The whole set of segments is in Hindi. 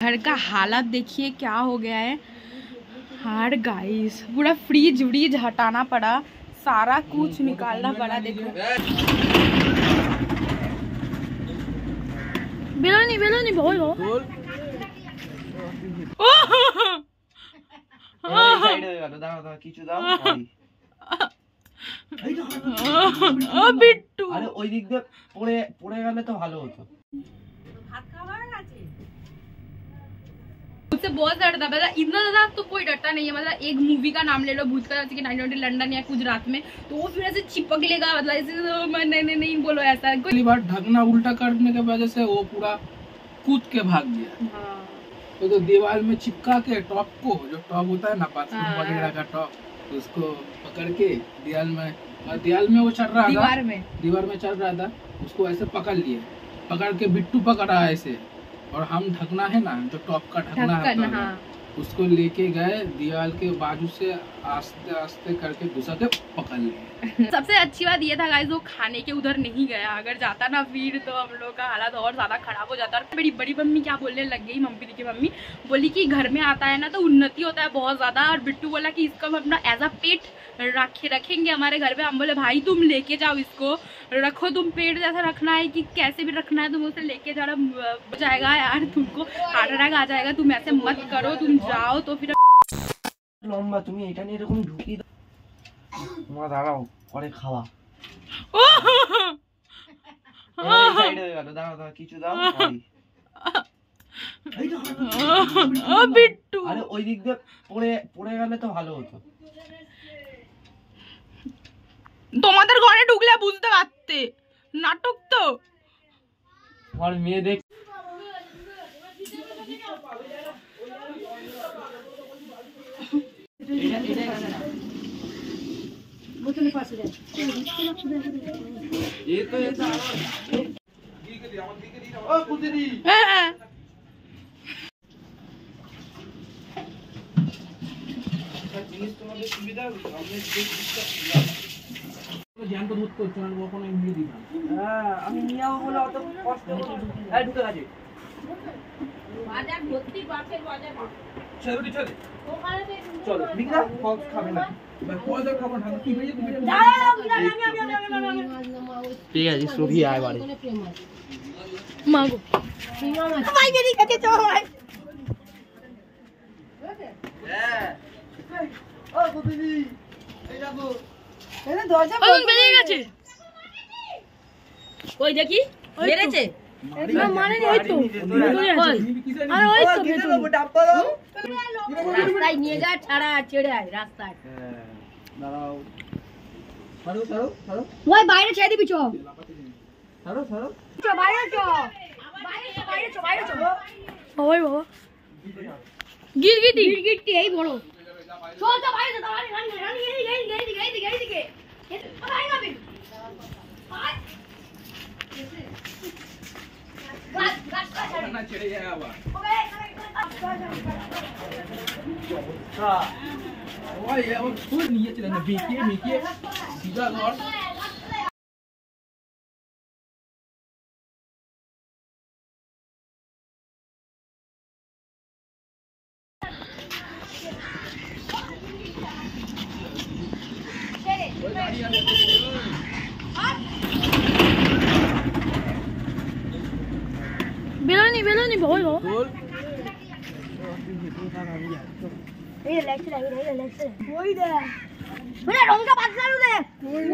घर का हालत देखिए क्या हो गया है यार गाइस, पूरा फ्रीज व्रीज हटाना पड़ा, सारा कुछ निकालना पड़ा। देखो बेलोनी बहुत बिट्टू আরে ওই দিক দিয়ে পড়ে গেলে তো ভালো হতো। मुझसे बहुत डरता था, इतना ज्यादा तो कोई डरता नहीं है। मतलब एक मूवी का नाम ले लो, भूत का, जैसे कि 1920 लंदन या गुजरात में, तो वो फिर ऐसे चिपक लेगा। मतलब ऐसे तो नहीं बोलो ऐसा। पहली बार ढकना उल्टा करने के वजह से वो पूरा कूद के भाग गया। हाँ। तो दीवार में चिपका के टॉप को, जो टॉप होता है ना बाथरूम वगैरह का टॉप, उसको पकड़ के दीवार में वो चढ़ रहा था, दीवार में चढ़ रहा था, उसको ऐसे पकड़ लिए, पकड़ के बिट्टू पकड़ा ऐसे, और हम ढकना है ना, जो टॉप का ढकना है, हाँ। उसको लेके गए दीवार के बाजू से आस्ते आस्ते करके घुसा के पकड़ लिए। सबसे अच्छी बात ये था गाइस, वो खाने के उधर नहीं गया। अगर जाता ना फिर तो हम लोग का हालत और ज्यादा खराब हो जाता। और मेरी बड़ी मम्मी क्या बोलने लग गई, मम्मी की मम्मी बोली कि घर में आता है ना तो उन्नति होता है बहुत ज्यादा। और बिट्टू बोला कि इसको हम अपना एज अ पेट रखेंगे हमारे घर पे। हम बोले भाई तुम लेके जाओ, इसको रखो, तुम पेट जैसा रखना है कि कैसे भी रखना है, तुम उसे लेके जाएगा यार, तुमको हार्ट अटैक आ जाएगा, तुम ऐसे मत करो, तुम जाओ। तो फिर লম্বা তুমি এটা নিয়ে এরকম ঢুকি মা দাঁড়াও পরে খাওয়া সাইড হয়ে গেল, দাঁড়াও কিছু দাও। বিট্টু আরে ওই দিক দিয়ে পড়ে গেলে তো ভালো হতো। তোমাদের ঘরে ঢুকলে বুঝতে পারতে, নাটক তো। আমার মেয়ে দেখ আমি নিয়ে যাবো বলে অত কষ্ট ঢুকে গেছে। চলো বিক্রা খাবে না, ঠিক আছে সুখী আয় বাড়ি মাগো ভাই বেরিয়ে গেছে। চল ভাই ও দিদি এই দেখো এই দরজা বন্ধ বেরিয়ে গেছে। ওই দেখি মেরেছে না মানে ওই তো আরে ওই তো রাস্তায় নিয়ে যা, ছাড়া ছেড়ে আয় রাস্তায়। দাঁড়াও ছাড়ো ছাড়ো ছাড়ো, ওই বাইরে ছেড়ে দিবি, চো ছাড়ো ছাড়ো, চো বাইরে চো, বাইরে চো। ওই বাবা গিরগিটি এই বড়, চো চো বাইরে চো, রানি এই দিকে আয় যাবে। বেলোনি বহুত এই লেগছে ওই দে ওরে রংটা পাল্টালো দে,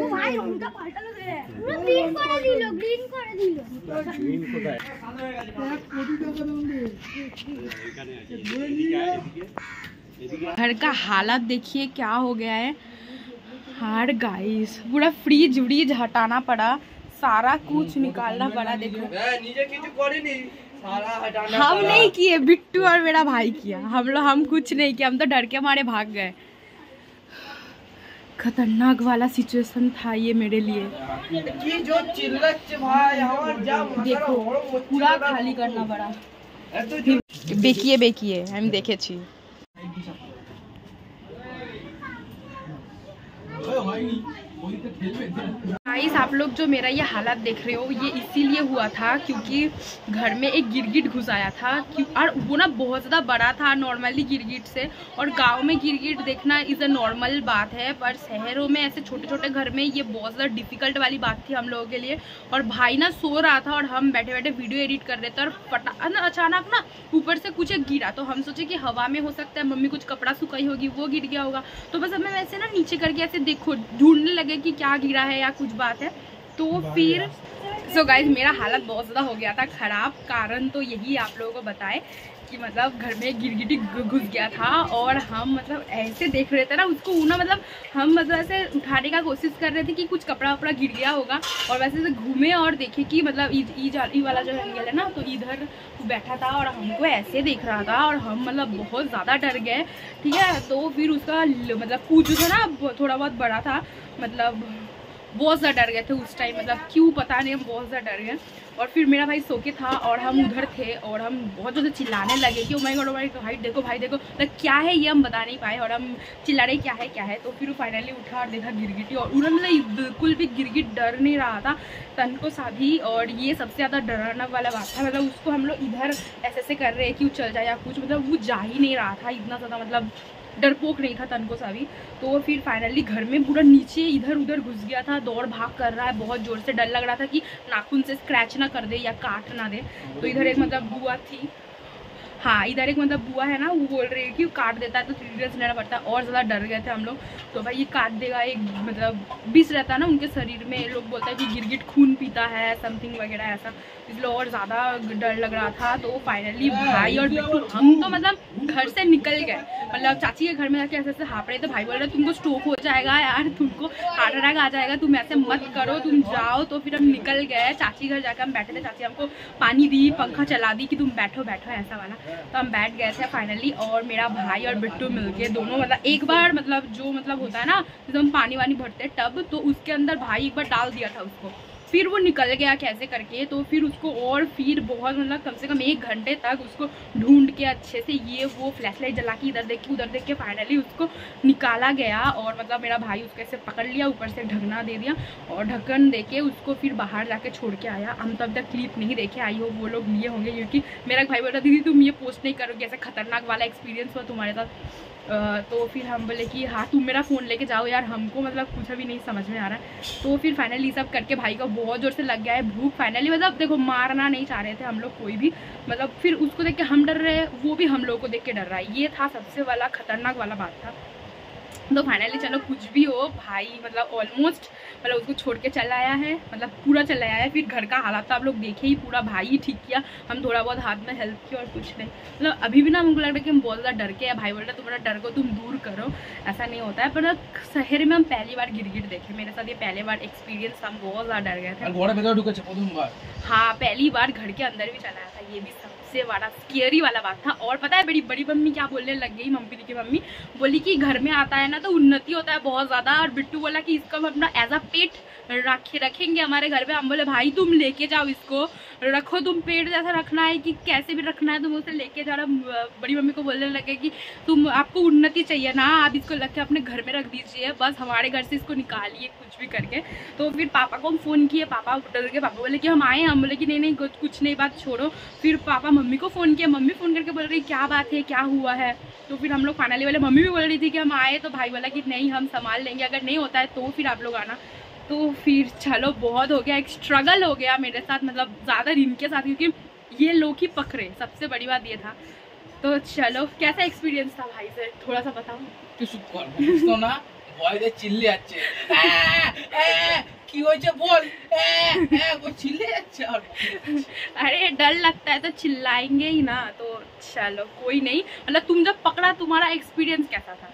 ও ভাই রংটা পাল্টালো দে, গ্রিন করে দিল গ্রিন কোথায় घर का हालत देखिए क्या हो गया है यार गाइस, पूरा फ्रीज व्रीज हटाना पड़ा, सारा कुछ निकालना पड़ा। देखो हम नहीं किए, बिट्टू और मेरा भाई किया। हम कुछ नहीं किया, हम तो डर के मारे भाग गए। खतरनाक वाला सिचुएशन था ये मेरे लिए। देखो पूरा खाली करना पड़ा। बेकिए हम देखे छी। गाइस आप लोग जो मेरा ये हालत देख रहे हो ये इसीलिए हुआ था क्योंकि घर में एक गिरगिट घुस आया था और वो ना बहुत ज़्यादा बड़ा था नॉर्मली गिरगिट से। और गांव में गिरगिट देखना इज़ अ नॉर्मल बात है, पर शहरों में ऐसे छोटे छोटे घर में ये बहुत ज़्यादा डिफिकल्ट वाली बात थी हम लोगों के लिए। और भाई ना सो रहा था और हम बैठे बैठे वीडियो एडिट कर रहे थे और अचानक ना ऊपर से कुछ गिरा, तो हम सोचे कि हवा में हो सकता है, मम्मी कुछ कपड़ा सुखाई होगी वो गिर गया होगा। तो बस हमें वैसे ना नीचे करके ऐसे देखो ढूंढने लगे कि क्या गिरा है या कुछ बात है। तो फिर सो गाइज मेरा हालत बहुत ज़्यादा हो गया था ख़राब। कारण तो यही आप लोगों को बताए कि मतलब घर में गिरगिटी घुस गया था और हम मतलब ऐसे देख रहे थे ना उसको ना, मतलब हम मतलब ऐसे उठाने का कोशिश कर रहे थे कि कुछ कपड़ा वपड़ा गिर गया होगा। और वैसे से घूमे और देखे कि मतलब ई वाला जो एंगल है ना, तो इधर बैठा था और हमको ऐसे देख रहा था और हम मतलब बहुत ज़्यादा डर गए। ठीक है, तो फिर उसका मतलब पूछ जो था ना थोड़ा बहुत बड़ा था, मतलब बहुत ज़्यादा डर गए थे उस टाइम, मतलब क्यों पता नहीं, हम बहुत ज़्यादा डर गए। और फिर मेरा भाई सो के था और हम उधर थे और हम बहुत ज़्यादा चिल्लाने लगे कि ओ माय गॉड भाई देखो भाई देखो, तो क्या है ये हम बता नहीं पाए और हम चिल्ला रहे क्या है। तो फिर वो फाइनली उठा और देखा गिरगिटी, और उन्होंने बिल्कुल भी गिरगिट डर नहीं रहा था तन को सा भी। और ये सबसे ज़्यादा डराना वाला बात था, मतलब उसको हम लोग इधर ऐसे कर रहे हैं कि वो चल जाए या कुछ, मतलब वो जा ही नहीं रहा था इतना ज़्यादा, मतलब डरपोक नहीं था तन को सा भी। तो फिर फाइनली घर में पूरा नीचे इधर उधर घुस गया था, दौड़ भाग कर रहा है, बहुत जोर से डर लग रहा था कि नाखून से स्क्रैच ना कर दे या काट ना दे। तो इधर एक मतलब बुआ थी, हाँ इधर एक मतलब बुआ है ना, वो बोल रही है कि वो काट देता है तो सीरियस लेना पड़ता है। और ज़्यादा डर गए थे हम लोग, तो भाई ये काट देगा, एक मतलब विष रहता है ना उनके शरीर में, लोग बोलते हैं कि गिरगिट खून पीता है समथिंग वगैरह ऐसा, इसलिए और ज़्यादा डर लग रहा था। तो फाइनली भाई और बिट्टू हम तो मतलब घर से निकल गए, मतलब चाची के घर में जाके ऐसे हाँप रहे थे। भाई बोल रहे तुमको स्ट्रोक हो जाएगा यार, तुमको हार्ट अटैक आ जाएगा, तुम ऐसे मत करो, तुम जाओ। तो फिर हम निकल गए चाची घर जाकर, हम बैठे थे, चाची हमको पानी दी, पंखा चला दी कि तुम बैठो बैठो ऐसा वाला। तो हम बैठ गए थे फाइनली, और मेरा भाई और बिट्टू मिलके दोनों मतलब एक बार मतलब जो मतलब होता है ना जब हम पानी वानी भरते टब, तो उसके अंदर भाई एक बार डाल दिया था उसको, फिर वो निकल गया कैसे करके। तो फिर उसको और फिर बहुत मतलब कम से कम 1 घंटे तक उसको ढूंढ के अच्छे से ये वो फ्लैश लाइट जला के इधर देख के उधर देख के फाइनली उसको निकाला गया। और मतलब मेरा भाई उसको ऐसे पकड़ लिया, ऊपर से ढकना दे दिया और ढक्कन दे के उसको फिर बाहर जाके छोड़ के आया। हम तब तक क्लिप नहीं देखे, आई हो वो लोग लिए होंगे, क्योंकि मेरा भाई बोल रहा दीदी तुम ये पोस्ट नहीं करोगे, ऐसा खतरनाक वाला एक्सपीरियंस हुआ तुम्हारे साथ। तो फिर हम बोले कि हाँ तुम मेरा फ़ोन लेके जाओ यार, हमको मतलब कुछ भी नहीं समझ में आ रहा है। तो फिर फाइनली सब करके भाई को बहुत ज़ोर से लग गया है भूख फाइनली, मतलब देखो मारना नहीं चाह रहे थे हम लोग कोई भी, मतलब फिर उसको देख के हम डर रहे हैं, वो भी हम लोग को देख के डर रहा है। ये था सबसे वाला खतरनाक वाला बात था। तो फाइनली चलो कुछ भी हो, भाई मतलब ऑलमोस्ट मतलब उसको छोड़ के चला आया है, मतलब पूरा चला आया है। फिर घर का हालात तो आप लोग देखे ही, पूरा भाई ही ठीक किया, हम थोड़ा बहुत हाथ में हेल्प किया और कुछ नहीं। मतलब अभी भी ना हमको लग रहा है कि हम बहुत ज़्यादा डर के है। भाई बोल रहा है तुम्हारा डर को तुम दूर करो, ऐसा नहीं होता है। पर शहर में हम पहली बार गिरगिट देखे, मेरे साथ ये पहले बार एक्सपीरियंस, हम बहुत ज़्यादा डर गए थे। हाँ पहली बार घर के अंदर भी चलाया था, ये भी सबसे बड़ा स्केरी वाला बात था। और पता है बड़ी मम्मी क्या बोलने लग गई, मम्मी की मम्मी बोली कि घर में आता है ना तो उन्नति होता है बहुत ज़्यादा। और बिट्टू बोला कि इसको हम अपना एज अ पेट रखेंगे हमारे घर पे। हम बोले भाई तुम लेके जाओ इसको, रखो, तुम पेट जैसा रखना है कि कैसे भी रखना है, तुम उसे लेके जा रहा। बड़ी मम्मी को बोलने लगे कि तुम आपको उन्नति चाहिए ना, आप इसको रख के अपने घर में रख दीजिए, बस हमारे घर से इसको निकालिए कुछ भी करके। तो फिर पापा को हम फ़ोन किए, पापा डर के, पापा बोले कि हम आए, हम बोले कि नहीं कुछ नहीं, बात छोड़ो। फिर पापा मम्मी को फ़ोन किया, मम्मी फ़ोन करके बोल रही क्या बात है, क्या हुआ है। तो फिर हम लोग फाइनली वाले, मम्मी भी बोल रही थी कि हम आए, तो भाई बोला कि नहीं हम संभाल लेंगे, अगर नहीं होता है तो फिर आप लोग आना। तो फिर चलो बहुत हो गया, एक स्ट्रगल हो गया मेरे साथ, मतलब ज़्यादा इनके साथ, क्योंकि ये लोग ही पकड़े, सबसे बड़ी बात ये था। तो चलो कैसा एक्सपीरियंस था भाई से थोड़ा सा बताओ। ना ভয়তে চিল্লে যাচ্ছে, কি হয়েছে বল, वो चिल्ले যাচ্ছে। अरे डर लगता है तो चिल्लाएंगे ही ना। तो चलो कोई नहीं, मतलब तुम जब पकड़ा तुम्हारा एक्सपीरियंस कैसा था?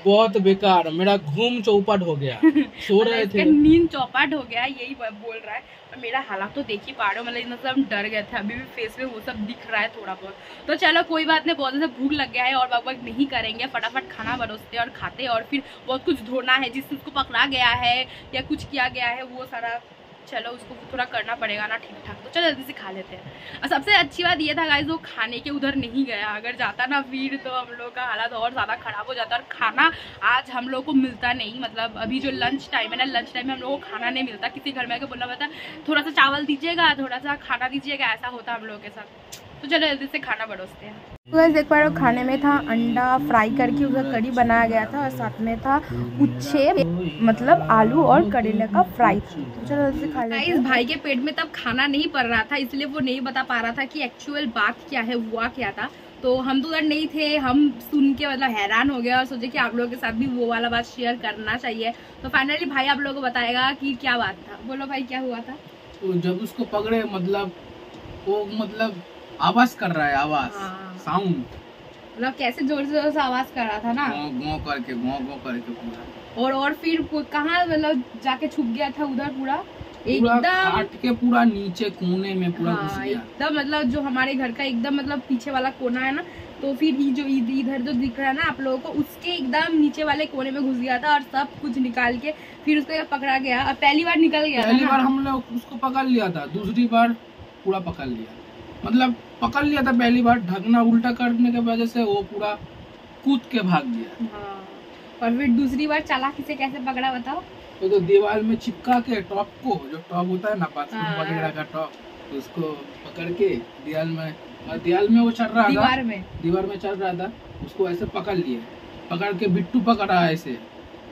बहुत बेकार, मेरा घूम चौपट हो गया, सो रहे थे, नींद चौपट हो गया, यही बोल रहा है। और मेरा हालात तो देख ही पा रहे हो, मतलब हम डर गए थे, अभी भी फेस में वो सब दिख रहा है थोड़ा बहुत। तो चलो कोई बात नहीं, बहुत ज़्यादा भूख लग गया है और बक नहीं करेंगे, फटाफट खाना बरोसते और खाते। और फिर बहुत कुछ धोना है, जिससे उसको पकड़ा गया है या कुछ किया गया है वो सारा चलो उसको थोड़ा करना पड़ेगा ना ठीक ठाक, तो चलो जल्दी से खा लेते हैं। और सबसे अच्छी बात ये था गाइस, वो खाने के उधर नहीं गया, अगर जाता ना फिर तो हम लोग का हालत और ज़्यादा ख़राब हो जाता। और खाना आज हम लोग को मिलता नहीं, मतलब अभी जो लंच टाइम है ना, लंच टाइम में हम लोग को खाना नहीं मिलता। किसी घर में आके बोलना पड़ता थोड़ा सा चावल दीजिएगा, थोड़ा सा खाना दीजिएगा, ऐसा होता हम लोग के साथ। तो चलो जल्दी से खाना परोसते हैं। तो देख पा रहे हो, खाने में था अंडा फ्राई करके उसका करी बनाया गया था और साथ में था उच्छे, मतलब आलू और करेले का फ्राई था। तो चलो जल्दी से खा लेते हैं। इस भाई के पेट में तब खाना नहीं पड़ रहा था, इसलिए वो नहीं बता पा रहा था कि एक्चुअल बात क्या है, हुआ क्या था। तो हम तो उधर नहीं थे, हम सुन के मतलब हैरान हो गए और सोचे कि आप लोगों के साथ भी वो वाला बात शेयर करना चाहिए। तो फाइनली भाई आप लोगों को बताएगा कि क्या बात था। बोलो भाई क्या हुआ था। तो जब उसको पकड़े, मतलब वो मतलब आवाज कर रहा है, आवाज साउंड, मतलब कैसे जोर से आवाज कर रहा था ना, गौ करके पूरा। और फिर कहाँ मतलब जाके छुप गया था उधर पूरा एकदम काट के पूरा नीचे कोने में पूरा घुस गया एकदम, मतलब जो हमारे घर का एकदम मतलब पीछे वाला कोना है ना, तो फिर जो इधर जो दिख रहा है ना आप लोगों को, उसके एकदम नीचे वाले कोने में घुस गया था और सब कुछ निकाल के फिर उसको पकड़ा गया। और पहली बार निकल गया, पहली बार हम लोग उसको पकड़ लिया था, दूसरी बार पूरा पकड़ लिया, मतलब पकड़ लिया था पहली बार, ढकना उल्टा करने की वजह से वो पूरा कूद के भाग गया। और फिर दूसरी बार चालाकी से कैसे पकड़ा बताओ। तो दीवार में चिपका के टॉप को, जो टॉप होता है ना बाथरूम वगैरह का टॉप, तो उसको पकड़ के दीवार में वो चढ़ रहा था, दीवार में चढ़ रहा था, उसको ऐसे पकड़ लिए, पकड़ के बिट्टू पकड़ा ऐसे,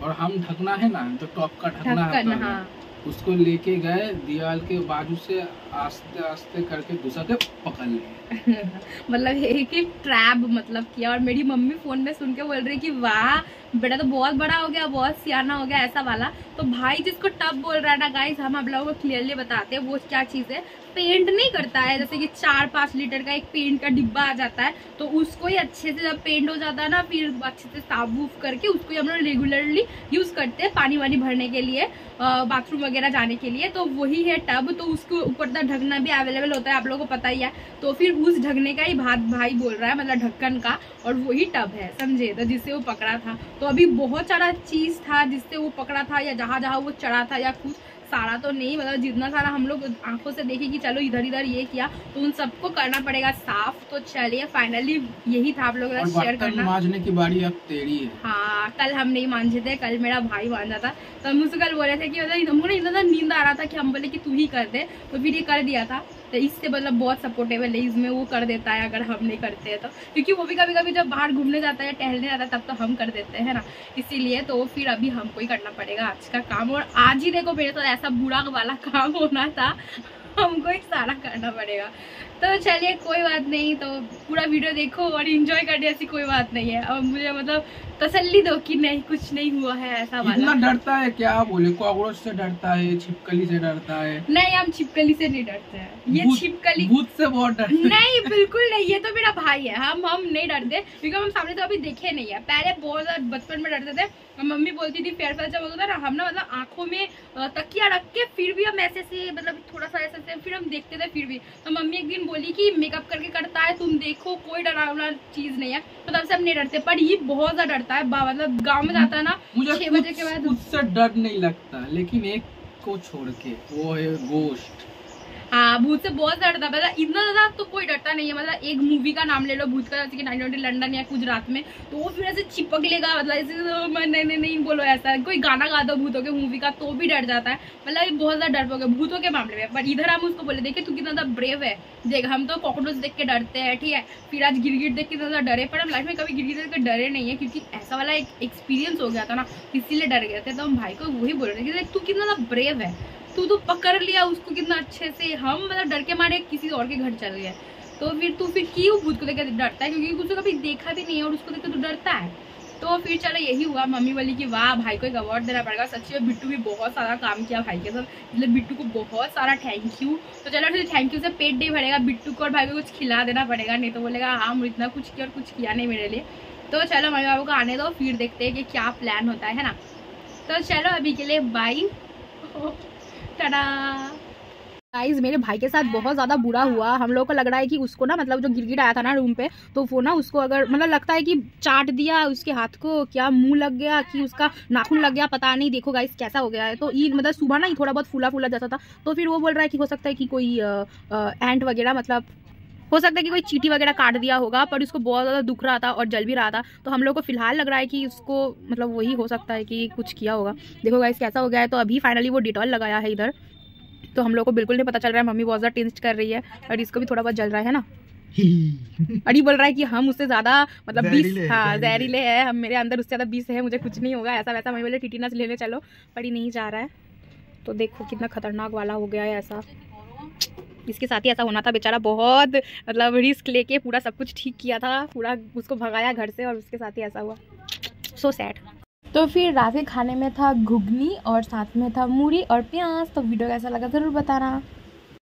और हम ढकना है ना, जो टॉप का ढकना है उसको लेके गए दीवार के बाजू से आस्ते आस्ते करके घुसा के पकड़ लिए। मतलब एक ट्रैप मतलब किया। और मेरी मम्मी फोन में सुन के बोल रही कि वाह बेटा तो बहुत बड़ा हो गया, बहुत सियाना हो गया, ऐसा वाला। तो भाई जिसको टब बोल रहा है ना गाइस, हम आप लोगों को क्लियरली बताते हैं वो क्या चीज है। पेंट नहीं करता है, जैसे कि 4-5 लीटर का एक पेंट का डिब्बा आ जाता है, तो उसको ही अच्छे से जब पेंट हो जाता है ना, फिर अच्छे से साफ वूफ करके उसको ही हम लोग रेगुलरली यूज करते हैं पानी वानी भरने के लिए, बाथरूम वगैरह जाने के लिए। तो वही है टब। तो उसके ऊपर का ढकना भी अवेलेबल होता है, आप लोगों को पता ही है। तो फिर उस ढकने का ही भाई बोल रहा है, मतलब ढक्कन का, और वही टब है, समझे, तो जिससे वो पकड़ा था। तो अभी बहुत सारा चीज था जिससे वो पकड़ा था, या जहाँ जहाँ वो चढ़ा था, या कुछ सारा तो नहीं, मतलब जितना सारा हम लोग आंखों से देखे कि चलो इधर इधर ये किया, तो उन सबको करना पड़ेगा साफ। तो चलिए फाइनली यही था आप लोगों के साथ शेयर करना। मांजने की बारी अब तेरी है। हाँ, कल हम नहीं मांझे थे, कल मेरा भाई मांझा था। तो हम उसको कल बोले थे कि मतलब हमको ना इतना नींद आ रहा था कि हम बोले कि तू ही कर दे, तो फिर ये कर दिया था। तो इससे मतलब बहुत सपोर्टेबल है, इसमें वो कर देता है अगर हम नहीं करते हैं तो, क्योंकि वो भी कभी कभी जब बाहर घूमने जाता है, टहलने जाता है, तब तो हम कर देते हैं ना, इसीलिए। तो फिर अभी हमको ही करना पड़ेगा आज का काम। और आज ही देखो मेरे साथ ऐसा बुरा वाला काम होना था, हमको ही सारा करना पड़ेगा। तो चलिए कोई बात नहीं, तो पूरा वीडियो देखो और एंजॉय करने, ऐसी कोई बात नहीं है। अब मुझे मतलब तसल्ली दो कि नहीं कुछ नहीं हुआ है ऐसा वाला। इतना डरता है क्या बोले, कॉकरोच से डरता है, छिपकली से डरता है? नहीं, हम छिपकली से नहीं डरते हैं, ये छिपकली भूत से बहुत डरते हैं। नहीं बिल्कुल नहीं, ये तो मेरा भाई है, हम नहीं डरते, क्योंकि हम सामने तो अभी देखे नहीं है। पहले बहुत ज्यादा बचपन में डरते थे, मम्मी बोलती थी फेयर जब होता था ना, हम ना मतलब आंखों में तकिया रख के फिर भी हम ऐसे से मतलब थोड़ा सा ऐसे फिर हम देखते थे फिर भी। तो मम्मी एक दिन बोली कि मेकअप करके करता है, तुम देखो कोई डरावना चीज नहीं है। तो तब से हम नहीं डरते, पर ये बहुत ज्यादा डरता है, मतलब गांव में जाता है ना 6 बजे के बाद। उससे डर नहीं लगता, लेकिन एक को छोड़ के, वो है गोश्त। हाँ, भूत से बहुत डरता है, मतलब इतना ज्यादा तो कोई डरता नहीं है। मतलब एक मूवी का नाम ले लो भूत का, जैसे कि 1920 लंदन या गुजरात में, तो वो फिर ऐसे चिपक लेगा, मतलब ऐसे तो नहीं बोलो ऐसा। कोई गाना गा दो भूतों के मूवी का तो भी डर जाता है, मतलब ये बहुत ज्यादा डरपोक है भूतों के मामले में। पर इधर हम उसको बोले देखे तू कितना ज्यादा ब्रेव है, देख हम तो कॉकरोच देख के डरते हैं, ठीक है, फिर आज गिरगिट देख के ज्यादा डरे, पर हम लाइफ में कभी गिरगिट देख के डरे नहीं है, क्योंकि ऐसा वाला एक एक्सपीरियंस हो गया था ना, इसीलिए डर गए थे। तो हम भाई को वही बोल रहे थे कि तू कितना ज्यादा ब्रेव है, तू तो पकड़ लिया उसको कितना अच्छे से। हम मतलब डर के मारे किसी और के घर चल गए, तो फिर तू फिर क्यों भूत को देख डरता है, क्योंकि उसको कभी देखा भी नहीं है और उसको देख के तू डरता है। तो फिर चलो यही हुआ। मम्मी बोली कि वाह भाई को एक अवार्ड देना पड़ेगा। सच्ची में बिट्टू भी बहुत सारा काम किया भाई के साथ, मतलब बिट्टू को बहुत सारा थैंक यू। तो चलो फिर थैंक यू से पेट नहीं भरेगा, बिट्टू को और भाई को कुछ खिला देना पड़ेगा, नहीं तो बोलेगा हाँ मुझे इतना कुछ किया और कुछ किया नहीं मेरे लिए। तो चलो मम्मी बाबू को आने दो, फिर देखते हैं कि क्या प्लान होता है ना। तो चलो अभी के लिए बाय, टाटा। गाइस मेरे भाई के साथ बहुत ज़्यादा बुरा हुआ। हम लोग को लग रहा है कि उसको ना मतलब जो गिरगिट आया था ना रूम पे, तो वो ना उसको अगर मतलब लगता है कि चाट दिया उसके हाथ को, क्या मुंह लग गया कि उसका नाखून लग गया, पता नहीं। देखो गाइस कैसा हो गया है। तो ये मतलब सुबह ना थोड़ा बहुत फूला फूला जैसा था, तो फिर वो बोल रहा है कि हो सकता है कि कोई एंट वगैरह मतलब हो सकता है कि कोई चींटी वगैरह काट दिया होगा, पर उसको बहुत ज़्यादा दुख रहा था और जल भी रहा था। तो हम लोग को फिलहाल लग रहा है कि उसको मतलब वही हो सकता है कि कुछ किया होगा। देखो गाइस कैसा हो गया है। तो अभी फाइनली वो डिटॉल लगाया है इधर, तो हम लोग को बिल्कुल नहीं पता चल रहा है। मम्मी बहुत ज़्यादा टेंस्ट कर रही है और इसको भी थोड़ा बहुत जल रहा है ना। अड़ी बोल रहा है कि हम उससे ज़्यादा मतलब 20 जहरीले है, हम मेरे अंदर उससे ज़्यादा 20 है, मुझे कुछ नहीं होगा ऐसा वैसा। मम्मी बोले टिटिनस लेने चलो, पर ही नहीं जा रहा है। तो देखो कितना खतरनाक वाला हो गया है ऐसा। इसके साथ ही ऐसा होना था, बेचारा बहुत मतलब रिस्क लेके पूरा सब कुछ ठीक किया था, पूरा उसको भगाया घर से और उसके साथ ही ऐसा हुआ। So sad. तो फिर रात के खाने में था घुगनी और साथ में था मूढ़ी और प्याज। तो वीडियो कैसा लगा ज़रूर बताना।